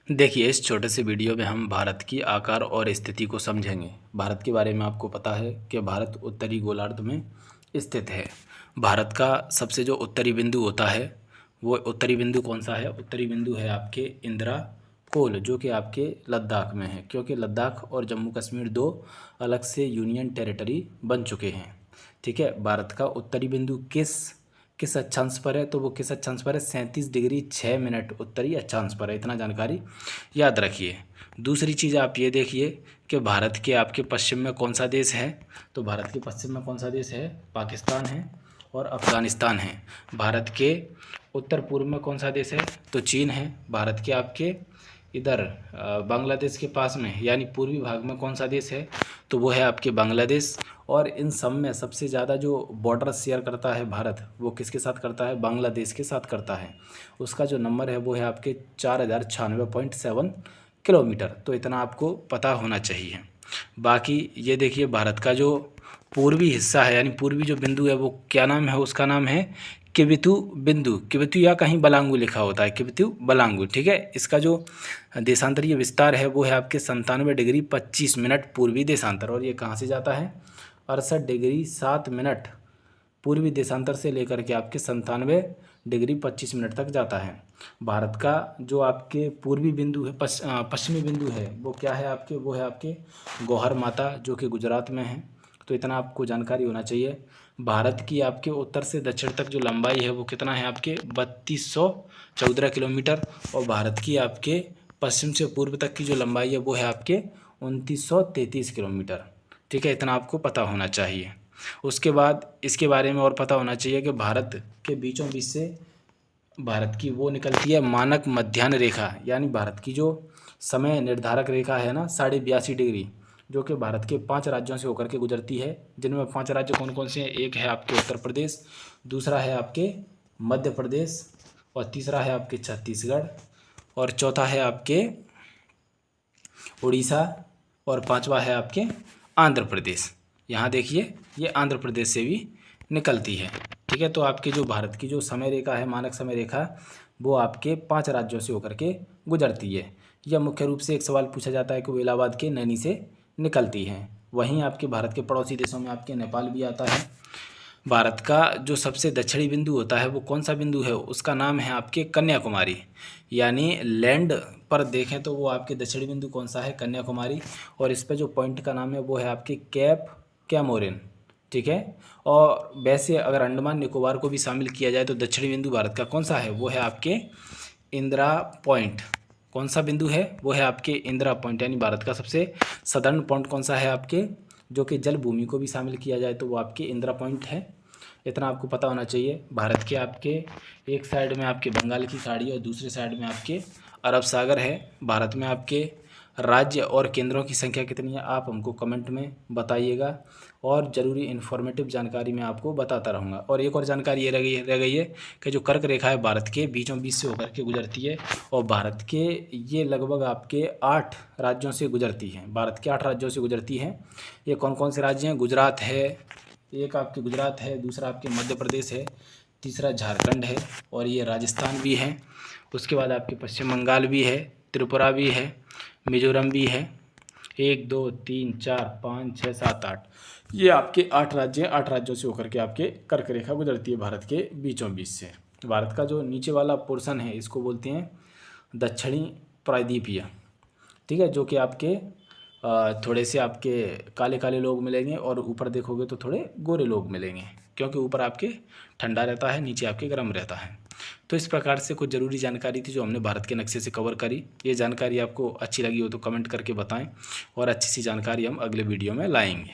देखिए, इस छोटे से वीडियो में हम भारत की आकार और स्थिति को समझेंगे। भारत के बारे में आपको पता है कि भारत उत्तरी गोलार्ध में स्थित है। भारत का सबसे जो उत्तरी बिंदु होता है वो उत्तरी बिंदु कौन सा है? उत्तरी बिंदु है आपके इंदिरा कोल, जो कि आपके लद्दाख में है, क्योंकि लद्दाख और जम्मू कश्मीर दो अलग से यूनियन टेरिटरी बन चुके हैं। ठीक है, भारत का उत्तरी बिंदु किस किस अक्षांश पर है? तो वो किस अक्षांश पर है? 37 डिग्री 6 मिनट उत्तरी अक्षांश पर है। इतना जानकारी याद रखिए। दूसरी चीज़ आप ये देखिए कि भारत के आपके पश्चिम में कौन सा देश है? तो भारत के पश्चिम में कौन सा देश है? पाकिस्तान है और अफ़गानिस्तान है। भारत के उत्तर पूर्व में कौन सा देश है? तो चीन है। भारत के आपके इधर बांग्लादेश के पास में यानी पूर्वी भाग में कौन सा देश है? तो वो है आपके बांग्लादेश। और इन सब में सबसे ज़्यादा जो बॉर्डर शेयर करता है भारत, वो किसके साथ करता है? बांग्लादेश के साथ करता है। उसका जो नंबर है वो है आपके 4096.7 किलोमीटर। तो इतना आपको पता होना चाहिए। बाकी ये देखिए, भारत का जो पूर्वी हिस्सा है यानी पूर्वी जो बिंदु है वो क्या नाम है? उसका नाम है किबिथु बिंदु। किबिथु या कहीं बलांगू लिखा होता है, किबिथु बलांगू। ठीक है, इसका जो देशांतरीय विस्तार है वो है आपके 97 डिग्री 25 मिनट पूर्वी देशांतर। और ये कहाँ से जाता है? 68 डिग्री 7 मिनट पूर्वी देशांतर से लेकर के आपके 97 डिग्री 25 मिनट तक जाता है। भारत का जो आपके पूर्वी बिंदु है, पश्चिमी बिंदु है, वो क्या है आपके? वो है आपके गौहर माता, जो कि गुजरात में है। तो इतना आपको जानकारी होना चाहिए। भारत की आपके उत्तर से दक्षिण तक जो लंबाई है वो कितना है आपके? 3214 किलोमीटर। और भारत की आपके पश्चिम से पूर्व तक की जो लंबाई है वो है आपके 2933 किलोमीटर। ठीक है, इतना आपको पता होना चाहिए। उसके बाद इसके बारे में और पता होना चाहिए कि भारत के बीचों बीच से भारत की वो निकलती है मानक मध्याह्न रेखा, यानी भारत की जो समय निर्धारक रेखा है ना, 82.5 डिग्री, जो कि भारत के 5 राज्यों से होकर के गुजरती है। जिनमें 5 राज्य कौन कौन से हैं? एक है आपके उत्तर प्रदेश, दूसरा है आपके मध्य प्रदेश, और तीसरा है आपके छत्तीसगढ़, और चौथा है आपके उड़ीसा, और पांचवा है आपके आंध्र प्रदेश। यहाँ देखिए, ये आंध्र प्रदेश से भी निकलती है। ठीक है, तो आपके जो भारत की जो समय रेखा है, मानक समय रेखा, वो आपके 5 राज्यों से होकर के गुजरती है। यह मुख्य रूप से एक सवाल पूछा जाता है कि वो इलाहाबाद के नैनी से निकलती है। वहीं आपके भारत के पड़ोसी देशों में आपके नेपाल भी आता है। भारत का जो सबसे दक्षिणी बिंदु होता है वो कौन सा बिंदु है? उसका नाम है आपके कन्याकुमारी। यानी लैंड पर देखें तो वो आपके दक्षिणी बिंदु कौन सा है? कन्याकुमारी। और इस पे जो पॉइंट का नाम है वो है आपके कैप कैमोरिन। ठीक है, और वैसे अगर अंडमान निकोबार को भी शामिल किया जाए तो दक्षिणी बिंदु भारत का कौन सा है? वो है आपके इंदिरा पॉइंट। कौन सा बिंदु है? वो है आपके इंदिरा पॉइंट। यानी भारत का सबसे सदर्न पॉइंट कौन सा है आपके? जो कि जल भूमि को भी शामिल किया जाए तो वो आपके इंदिरा पॉइंट है। इतना आपको पता होना चाहिए। भारत के आपके एक साइड में आपके बंगाल की खाड़ी और दूसरे साइड में आपके अरब सागर है। भारत में आपके राज्य और केंद्रों की संख्या कितनी है? आप हमको कमेंट में बताइएगा, और ज़रूरी इन्फॉर्मेटिव जानकारी मैं आपको बताता रहूँगा। और एक और जानकारी ये रह गई है कि जो कर्क रेखा है भारत के बीचों बीच से होकर के गुजरती है, और भारत के ये लगभग आपके 8 राज्यों से गुजरती है। भारत के 8 राज्यों से गुजरती है। ये कौन कौन से राज्य हैं? गुजरात है, एक आपके गुजरात है, दूसरा आपके मध्य प्रदेश है, तीसरा झारखंड है, और ये राजस्थान भी है। उसके बाद आपके पश्चिम बंगाल भी है, त्रिपुरा भी है, मिजोरम भी है। 1 2 3 4 5 6 7 8, ये आपके 8 राज्य हैं। 8 राज्यों से होकर के आपके कर्क रेखा गुजरती है भारत के बीचों बीच से। भारत का जो नीचे वाला पोर्शन है इसको बोलते हैं दक्षिणी प्रायद्वीपीय। ठीक है, जो कि आपके थोड़े से आपके काले काले लोग मिलेंगे, और ऊपर देखोगे तो थोड़े गोरे लोग मिलेंगे, क्योंकि ऊपर आपके ठंडा रहता है, नीचे आपके गर्म रहता है। तो इस प्रकार से कुछ ज़रूरी जानकारी थी जो हमने भारत के नक्शे से कवर करी। ये जानकारी आपको अच्छी लगी हो तो कमेंट करके बताएं, और अच्छी सी जानकारी हम अगले वीडियो में लाएंगे।